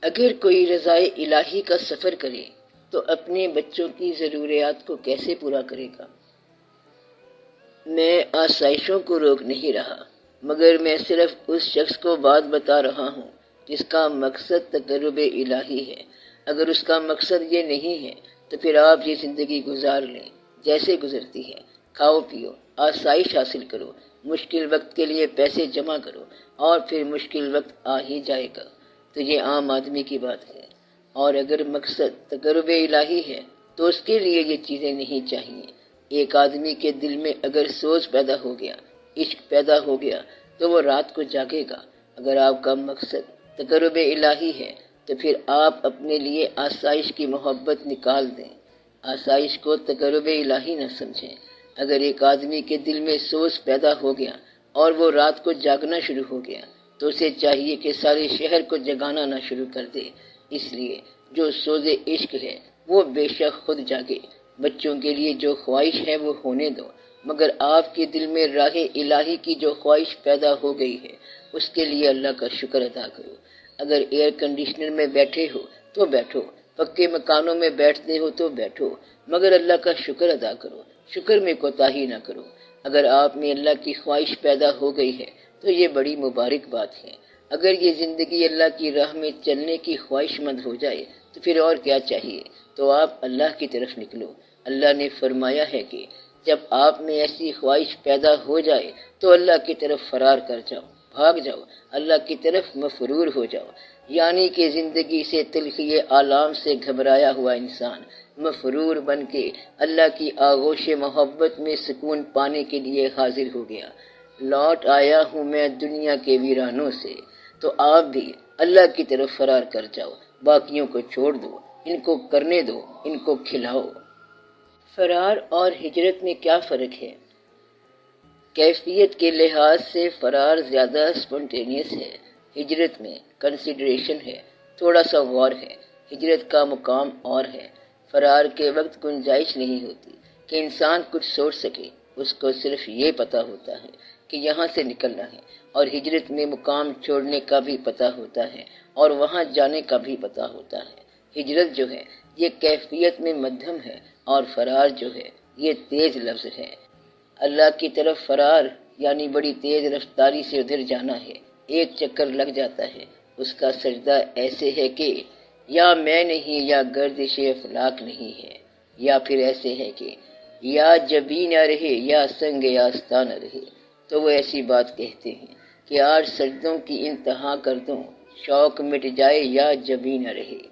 اگر کوئی رضائے الہی کا سفر کرے تو اپنے بچوں کی ضروریات کو کیسے پورا کرے گا؟ میں آسائشوں کو روک نہیں رہا، مگر میں صرف اس شخص کو بات بتا رہا ہوں جس کا مقصد تقرب الہی ہے۔ اگر اس کا مقصد یہ نہیں ہے تو پھر آپ یہ زندگی گزار لیں جیسے گزرتی ہے، کھاؤ پیو، آسائش حاصل کرو، مشکل وقت کے لیے پیسے جمع کرو اور پھر مشکل وقت آ ہی جائے گا۔ تو یہ عام آدمی کی بات ہے، اور اگر مقصد تقرب الہی ہے تو اس کے لیے یہ چیزیں نہیں چاہیے۔ ایک آدمی کے دل میں اگر سوچ پیدا ہو گیا، عشق پیدا ہو گیا تو وہ رات کو جاگے گا۔ اگر آپ کا مقصد تقرب الہی ہے تو پھر آپ اپنے لیے آسائش کی محبت نکال دیں، آسائش کو تقرب الہی نہ سمجھیں۔ اگر ایک آدمی کے دل میں سوچ پیدا ہو گیا اور وہ رات کو جاگنا شروع ہو گیا تو اسے چاہیے کہ سارے شہر کو جگانا نہ شروع کر دے۔ اس لیے جو سوز عشق ہے وہ بے شک خود جاگے۔ بچوں کے لیے جو خواہش ہے وہ ہونے دو، مگر آپ کے دل میں راہ الہی کی جو خواہش پیدا ہو گئی ہے اس کے لیے اللہ کا شکر ادا کرو۔ اگر ایئر کنڈیشنر میں بیٹھے ہو تو بیٹھو، پکے مکانوں میں بیٹھتے ہو تو بیٹھو، مگر اللہ کا شکر ادا کرو، شکر میں کوتاہی نہ کرو۔ اگر آپ میں اللہ کی خواہش پیدا ہو گئی ہے تو یہ بڑی مبارک بات ہے۔ اگر یہ زندگی اللہ کی راہ میں چلنے کی خواہش مند ہو جائے تو پھر اور کیا چاہیے؟ تو آپ اللہ کی طرف نکلو۔ اللہ نے فرمایا ہے کہ جب آپ میں ایسی خواہش پیدا ہو جائے تو اللہ کی طرف فرار کر جاؤ، بھاگ جاؤ، اللہ کی طرف مفرور ہو جاؤ۔ یعنی کہ زندگی سے تلخی آلام سے گھبرایا ہوا انسان مفرور بن کے اللہ کی آغوش محبت میں سکون پانے کے لیے حاضر ہو گیا۔ لوٹ آیا ہوں میں دنیا کے ویرانوں سے، تو آپ بھی اللہ کی طرف فرار کر جاؤ۔ باقیوں کو چھوڑ دو، ان کو کرنے دو، ان کو کھلاؤ۔ فرار اور ہجرت میں کیا فرق ہے؟ کیفیت کے لحاظ سے فرار زیادہ سپونٹینیس ہے، ہجرت میں کنسیڈریشن ہے، تھوڑا سا غور ہے۔ ہجرت کا مقام اور ہے۔ فرار کے وقت گنجائش نہیں ہوتی کہ انسان کچھ سوچ سکے، اس کو صرف یہ پتا ہوتا ہے کہ یہاں سے نکلنا ہے، اور ہجرت میں مقام چھوڑنے کا بھی پتا ہوتا ہے اور وہاں جانے کا بھی پتا ہوتا ہے۔ ہجرت جو ہے یہ کیفیت میں مدھم ہے، اور فرار جو ہے یہ تیز لفظ ہے۔ اللہ کی طرف فرار یعنی بڑی تیز رفتاری سے ادھر جانا ہے، ایک چکر لگ جاتا ہے۔ اس کا سجدہ ایسے ہے کہ یا میں نہیں یا گردش افلاک نہیں ہے، یا پھر ایسے ہے کہ یا جبی نہ رہے یا سنگ آستہ نہ رہے۔ تو وہ ایسی بات کہتے ہیں کہ آج سجدوں کی انتہا کر دوں، شوق مٹ جائے یا جبی نہ رہے۔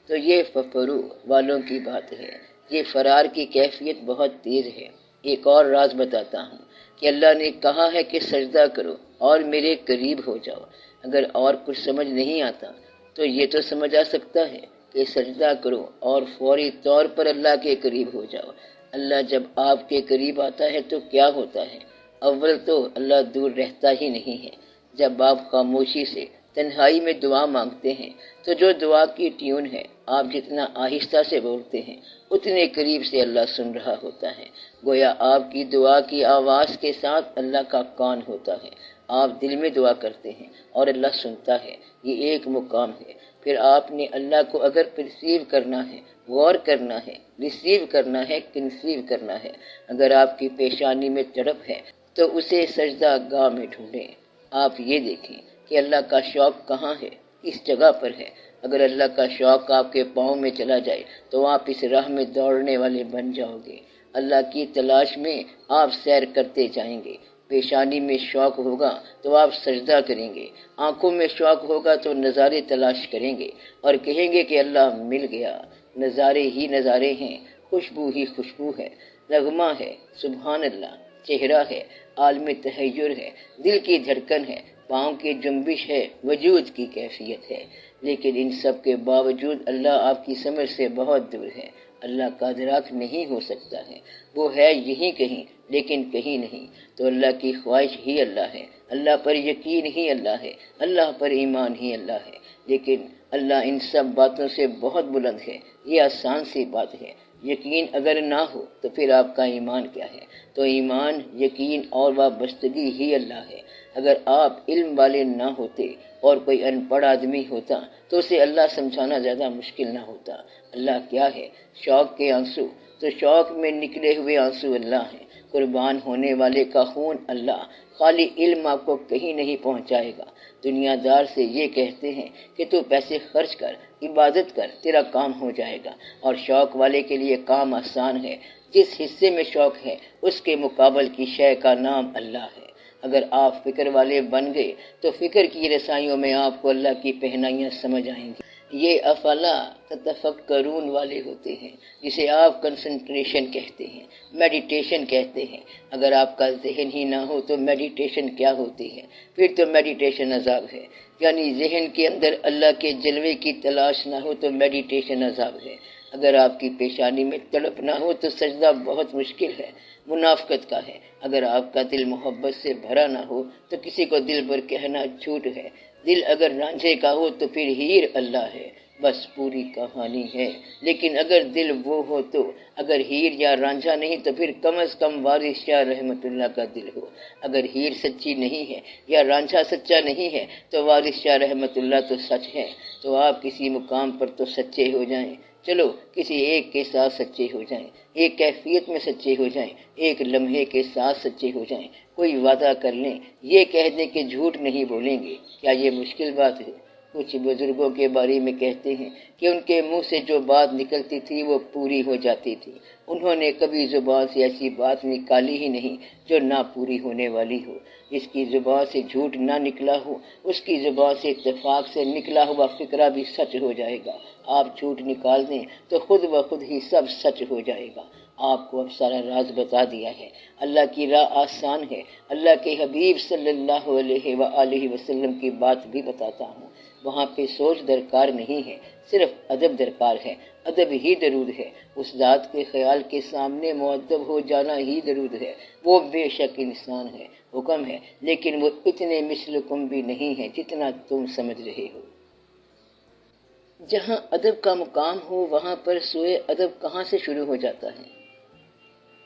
تو یہ ففرو والوں کی بات ہے۔ یہ فرار کی کیفیت بہت تیز ہے۔ ایک اور راز بتاتا ہوں کہ اللہ نے کہا ہے کہ سجدہ کرو اور میرے قریب ہو جاؤ۔ اگر اور کچھ سمجھ نہیں آتا تو یہ تو سمجھ آ سکتا ہے کہ سجدہ کرو اور فوری طور پر اللہ کے قریب ہو جاؤ۔ اللہ جب آپ کے قریب آتا ہے تو کیا ہوتا ہے؟ اول تو اللہ دور رہتا ہی نہیں ہے۔ جب آپ خاموشی سے تنہائی میں دعا مانگتے ہیں تو جو دعا کی ٹیون ہے، آپ جتنا آہستہ سے بولتے ہیں اتنے قریب سے اللہ سن رہا ہوتا ہے۔ گویا آپ کی دعا کی آواز کے ساتھ اللہ کا کان ہوتا ہے۔ آپ دل میں دعا کرتے ہیں اور اللہ سنتا ہے۔ یہ ایک مقام ہے۔ پھر آپ نے اللہ کو اگر پرسیو کرنا ہے، غور کرنا ہے، ریسیو کرنا ہے، کنسیو کرنا ہے۔ اگر آپ کی پیشانی میں تڑپ ہے تو اسے سجدہ گاہ میں ڈھونڈیں۔ آپ یہ دیکھیں کہ اللہ کا شوق کہاں ہے، کس جگہ پر ہے۔ اگر اللہ کا شوق آپ کے پاؤں میں چلا جائے تو آپ اس راہ میں دوڑنے والے بن جاؤ گے۔ اللہ کی تلاش میں آپ سیر کرتے جائیں گے۔ پیشانی میں شوق ہوگا تو آپ سجدہ کریں گے، آنکھوں میں شوق ہوگا تو نظارے تلاش کریں گے اور کہیں گے کہ اللہ مل گیا۔ نظارے ہی نظارے ہیں، خوشبو ہی خوشبو ہے، نغمہ ہے، سبحان اللہ، چہرہ ہے، عالم تحیر ہے، دل کی دھڑکن ہے، پاؤں کی جنبش ہے، وجود کی کیفیت ہے۔ لیکن ان سب کے باوجود اللہ آپ کی سمجھ سے بہت دور ہے۔ اللہ کا ادراک نہیں ہو سکتا ہے۔ وہ ہے یہیں کہیں لیکن کہیں نہیں۔ تو اللہ کی خواہش ہی اللہ ہے، اللہ پر یقین ہی اللہ ہے، اللہ پر ایمان ہی اللہ ہے۔ لیکن اللہ ان سب باتوں سے بہت بلند ہے۔ یہ آسان سی بات ہے، یقین اگر نہ ہو تو پھر آپ کا ایمان کیا ہے؟ تو ایمان، یقین اور وابستگی ہی اللہ ہے۔ اگر آپ علم والے نہ ہوتے اور کوئی ان پڑھ آدمی ہوتا تو اسے اللہ سمجھانا زیادہ مشکل نہ ہوتا۔ اللہ کیا ہے؟ شوق کے آنسو، تو شوق میں نکلے ہوئے آنسو اللہ ہیں۔ قربان ہونے والے کا خون اللہ۔ خالی علم آپ کو کہیں نہیں پہنچائے گا۔ دنیا دار سے یہ کہتے ہیں کہ تو پیسے خرچ کر، عبادت کر، تیرا کام ہو جائے گا، اور شوق والے کے لیے کام آسان ہے۔ جس حصے میں شوق ہے اس کے مقابل کی شے کا نام اللہ ہے۔ اگر آپ فکر والے بن گئے تو فکر کی رسائیوں میں آپ کو اللہ کی پہنائیاں سمجھ آئیں گی۔ یہ افلا تتفکرون والے ہوتے ہیں، جسے آپ کنسنٹریشن کہتے ہیں، میڈیٹیشن کہتے ہیں۔ اگر آپ کا ذہن ہی نہ ہو تو میڈیٹیشن کیا ہوتی ہے؟ پھر تو میڈیٹیشن عذاب ہے۔ یعنی ذہن کے اندر اللہ کے جلوے کی تلاش نہ ہو تو میڈیٹیشن عذاب ہے۔ اگر آپ کی پیشانی میں تڑپ نہ ہو تو سجدہ بہت مشکل ہے، منافقت کا ہے۔ اگر آپ کا دل محبت سے بھرا نہ ہو تو کسی کو دل بر کہنا جھوٹ ہے۔ دل اگر رانجھے کا ہو تو پھر ہیر اللہ ہے، بس پوری کہانی ہے۔ لیکن اگر دل وہ ہو تو، اگر ہیر یا رانجھا نہیں تو پھر کم از کم وارث شاہ رحمت اللہ کا دل ہو۔ اگر ہیر سچی نہیں ہے یا رانجھا سچا نہیں ہے تو وارث شاہ رحمت اللہ تو سچ ہے۔ تو آپ کسی مقام پر تو سچے ہو جائیں۔ چلو کسی ایک کے ساتھ سچے ہو جائیں، ایک کیفیت میں سچے ہو جائیں، ایک لمحے کے ساتھ سچے ہو جائیں، کوئی وعدہ کر لیں، یہ کہہ دیں کہ جھوٹ نہیں بولیں گے۔ کیا یہ مشکل بات ہے؟ کچھ بزرگوں کے بارے میں کہتے ہیں کہ ان کے منہ سے جو بات نکلتی تھی وہ پوری ہو جاتی تھی۔ انہوں نے کبھی زبان سے ایسی بات نکالی ہی نہیں جو نہ پوری ہونے والی ہو۔ جس کی زبان سے جھوٹ نہ نکلا ہو اس کی زبان سے اتفاق سے نکلا ہوا فکرہ بھی سچ ہو جائے گا۔ آپ جھوٹ نکال دیں تو خود بخود ہی سب سچ ہو جائے گا۔ آپ کو اب سارا راز بتا دیا ہے۔ اللہ کی راہ آسان ہے۔ اللہ کے حبیب صلی اللہ علیہ وآلہ وسلم کی بات بھی بتاتا ہوں۔ وہاں پہ سوچ درکار نہیں ہے، صرف ادب درکار ہے۔ ادب ہی درود ہے۔ اس ذات کے خیال کے سامنے مؤدب ہو جانا ہی درود ہے۔ وہ بے شک انسان ہے، حکم ہے، لیکن وہ اتنے مثلکم بھی نہیں ہے جتنا تم سمجھ رہے ہو۔ جہاں ادب کا مقام ہو وہاں پر سوئے ادب کہاں سے شروع ہو جاتا ہے؟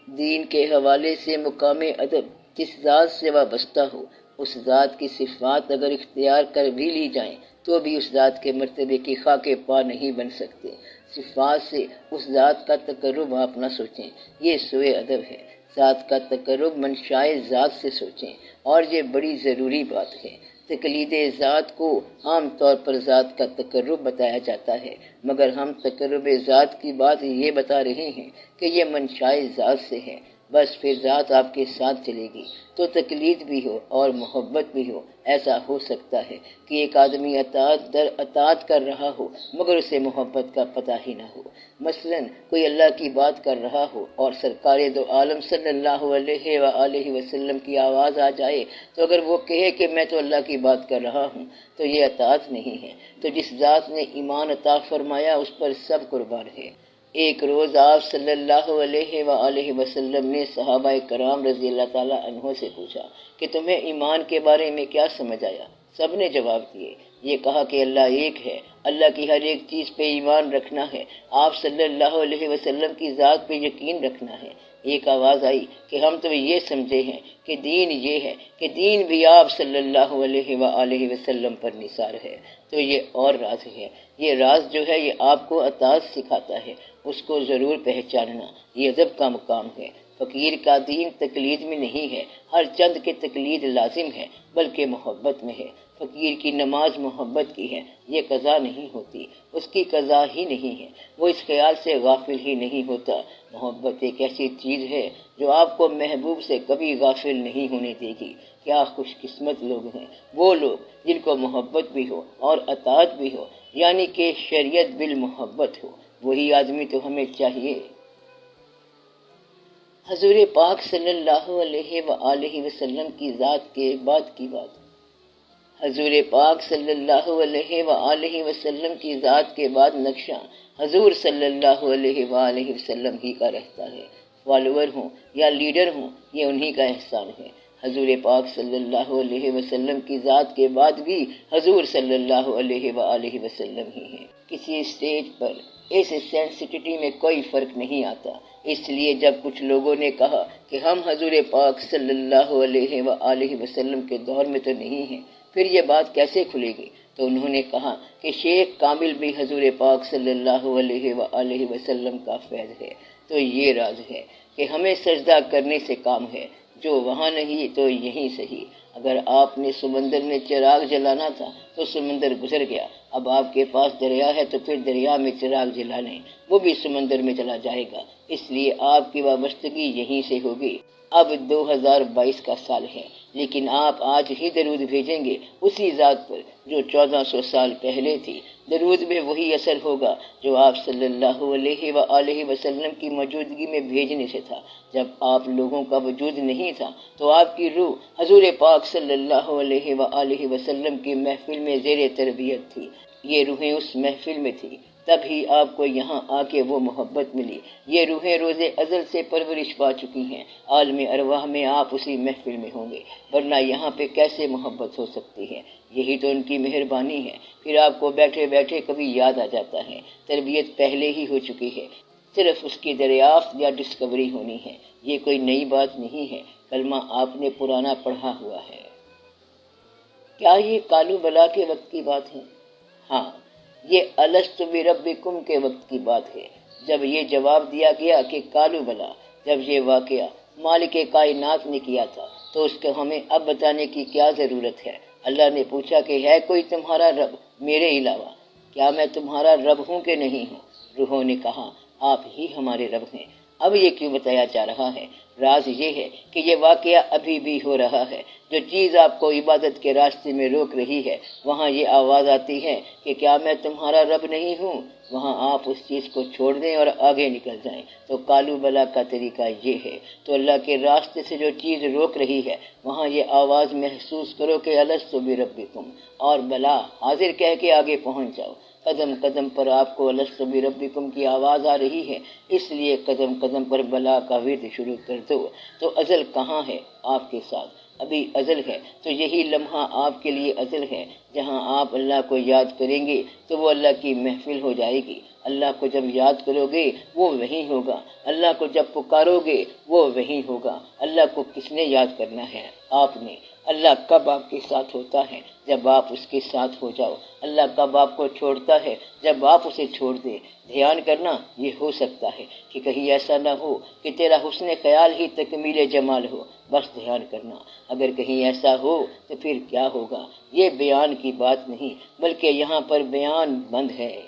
دین کے حوالے سے مقام ادب جس ذات سے وابستہ ہو، اس ذات کی صفات اگر اختیار کر بھی لی جائیں تو بھی اس ذات کے مرتبے کی خاک پا نہیں بن سکتے۔ صفات سے اس ذات کا تقرب آپ نہ سوچیں، یہ سوئے ادب ہے۔ ذات کا تقرب منشائے ذات سے سوچیں، اور یہ بڑی ضروری بات ہے۔ تقلید ذات کو عام طور پر ذات کا تقرب بتایا جاتا ہے، مگر ہم تقرب ذات کی بات یہ بتا رہے ہیں کہ یہ منشائے ذات سے ہے۔ بس پھر ذات آپ کے ساتھ چلے گی تو تقلید بھی ہو اور محبت بھی ہو۔ ایسا ہو سکتا ہے کہ ایک آدمی اطاعت در اطاعت کر رہا ہو مگر اسے محبت کا پتہ ہی نہ ہو۔ مثلا کوئی اللہ کی بات کر رہا ہو اور سرکار دو عالم صلی اللہ علیہ وآلہ وسلم کی آواز آ جائے تو اگر وہ کہے کہ میں تو اللہ کی بات کر رہا ہوں تو یہ اطاعت نہیں ہے۔ تو جس ذات نے ایمان عطا فرمایا اس پر سب قربان ہے۔ ایک روز آپ صلی اللہ علیہ وآلہ وسلم نے صحابہ کرام رضی اللہ تعالیٰ عنہ سے پوچھا کہ تمہیں ایمان کے بارے میں کیا سمجھ آیا؟ سب نے جواب دیے، یہ کہا کہ اللہ ایک ہے، اللہ کی ہر ایک چیز پہ ایمان رکھنا ہے، آپ صلی اللہ علیہ وسلم کی ذات پہ یقین رکھنا ہے۔ ایک آواز آئی کہ ہم تو یہ سمجھے ہیں کہ دین یہ ہے کہ دین بھی آپ صلی اللہ علیہ وآلہ وسلم پر نثار ہے۔ تو یہ اور راز ہے۔ یہ راز جو ہے یہ آپ کو اطاعت سکھاتا ہے، اس کو ضرور پہچاننا، یہ ادب کا مقام ہے۔ فقیر کا دین تقلید میں نہیں ہے، ہر چند کے تقلید لازم ہے بلکہ محبت میں ہے۔ فقیر کی نماز محبت کی ہے، یہ قضا نہیں ہوتی، اس کی قضا ہی نہیں ہے، وہ اس خیال سے غافل ہی نہیں ہوتا۔ محبت ایک ایسی چیز ہے جو آپ کو محبوب سے کبھی غافل نہیں ہونے دے گی۔ کیا خوش قسمت لوگ ہیں وہ لوگ جن کو محبت بھی ہو اور اطاعت بھی ہو، یعنی کہ شریعت بالمحبت ہو۔ وہی آدمی تو ہمیں چاہیے۔ حضور پاک صلی اللہ علیہ وآلہ وسلم کی ذات کے بعد کی بات، حضور پاک صلی اللہ علیہ وآلہ وسلم کی ذات کے بعد نقشہ حضور صلی اللہ علیہ وآلہ وسلم ہی کا رہتا ہے۔ فالوور ہوں یا لیڈر ہوں یہ انہی کا احسان ہے۔ حضور پاک صلی اللہ علیہ وسلم کی ذات کے بعد بھی حضور صلی اللہ علیہ وآلہ وسلم ہی ہیں۔ کسی اسٹیج پر اس سینسٹیوٹی میں کوئی فرق نہیں آتا۔ اس لیے جب کچھ لوگوں نے کہا کہ ہم حضور پاک صلی اللہ علیہ وآلہ وسلم کے دور میں تو نہیں ہیں، پھر یہ بات کیسے کھلے گی؟ تو انہوں نے کہا کہ شیخ کامل بھی حضور پاک صلی اللہ علیہ وآلہ وسلم کا فیض ہے۔ تو یہ راز ہے کہ ہمیں سجدہ کرنے سے کام ہے، جو وہاں نہیں تو یہیں صحیح۔ اگر آپ نے سمندر میں چراغ جلانا تھا تو سمندر گزر گیا، اب آپ کے پاس دریا ہے تو پھر دریا میں چراغ جلا لیں، وہ بھی سمندر میں چلا جائے گا۔ اس لیے آپ کی وابستگی یہیں سے ہوگی۔ اب 2022 کا سال ہے، لیکن آپ آج ہی درود بھیجیں گے اسی ذات پر جو 1400 سال پہلے تھی۔ درود میں وہی اثر ہوگا جو آپ صلی اللہ علیہ وآلہ وسلم کی موجودگی میں بھیجنے سے تھا۔ جب آپ لوگوں کا وجود نہیں تھا تو آپ کی روح حضور پاک صلی اللہ علیہ وآلہ وسلم کی محفل میں زیر تربیت تھی۔ یہ روحیں اس محفل میں تھی، تب ہی آپ کو یہاں آ کے وہ محبت ملی۔ یہ روحیں روز ازل سے پرورش پا چکی ہیں، عالم ارواح میں آپ اسی محفل میں ہوں گے، ورنہ یہاں پہ کیسے محبت ہو سکتی ہے؟ یہی تو ان کی مہربانی ہے۔ پھر آپ کو بیٹھے بیٹھے کبھی یاد آ جاتا ہے، تربیت پہلے ہی ہو چکی ہے، صرف اس کی دریافت یا ڈسکوری ہونی ہے۔ یہ کوئی نئی بات نہیں ہے، کلمہ آپ نے پرانا پڑھا ہوا ہے۔ کیا یہ کالو بلا کے وقت کی بات ہے؟ ہاں، یہ الست بربکم کے وقت کی بات ہے، جب یہ جواب دیا گیا کہ کالو بلا۔ جب یہ واقعہ مالک کائنات نے کیا تھا تو اس کو ہمیں اب بتانے کی کیا ضرورت ہے؟ اللہ نے پوچھا کہ ہے کوئی تمہارا رب میرے علاوہ؟ کیا میں تمہارا رب ہوں کہ نہیں ہوں؟ روحوں نے کہا آپ ہی ہمارے رب ہیں۔ اب یہ کیوں بتایا جا رہا ہے؟ راز یہ ہے کہ یہ واقعہ ابھی بھی ہو رہا ہے۔ جو چیز آپ کو عبادت کے راستے میں روک رہی ہے، وہاں یہ آواز آتی ہے کہ کیا میں تمہارا رب نہیں ہوں؟ وہاں آپ اس چیز کو چھوڑ دیں اور آگے نکل جائیں۔ تو کالو بلا کا طریقہ یہ ہے۔ تو اللہ کے راستے سے جو چیز روک رہی ہے، وہاں یہ آواز محسوس کرو کہ الست بربکم، اور بلا حاضر کہہ کے آگے پہنچ جاؤ۔ قدم قدم پر آپ کو الست بربکم کی آواز آ رہی ہے، اس لیے قدم قدم پر بلا کا ورد شروع کر دو۔ تو ازل کہاں ہے آپ کے ساتھ؟ ابھی ازل ہے، تو یہی لمحہ آپ کے لیے ازل ہے۔ جہاں آپ اللہ کو یاد کریں گے تو وہ اللہ کی محفل ہو جائے گی۔ اللہ کو جب یاد کرو گے وہ وہیں ہوگا، اللہ کو جب پکارو گے وہ وہیں ہوگا۔ اللہ کو کس نے یاد کرنا ہے؟ آپ نے۔ اللہ کب آپ کے ساتھ ہوتا ہے؟ جب آپ اس کے ساتھ ہو جاؤ۔ اللہ کب آپ کو چھوڑتا ہے؟ جب آپ اسے چھوڑ دیں۔ دھیان کرنا یہ ہو سکتا ہے کہ کہیں ایسا نہ ہو کہ تیرا حسن خیال ہی تکمیل جمال ہو، بس دھیان کرنا۔ اگر کہیں ایسا ہو تو پھر کیا ہوگا؟ یہ بیان کی بات نہیں، بلکہ یہاں پر بیان بند ہے۔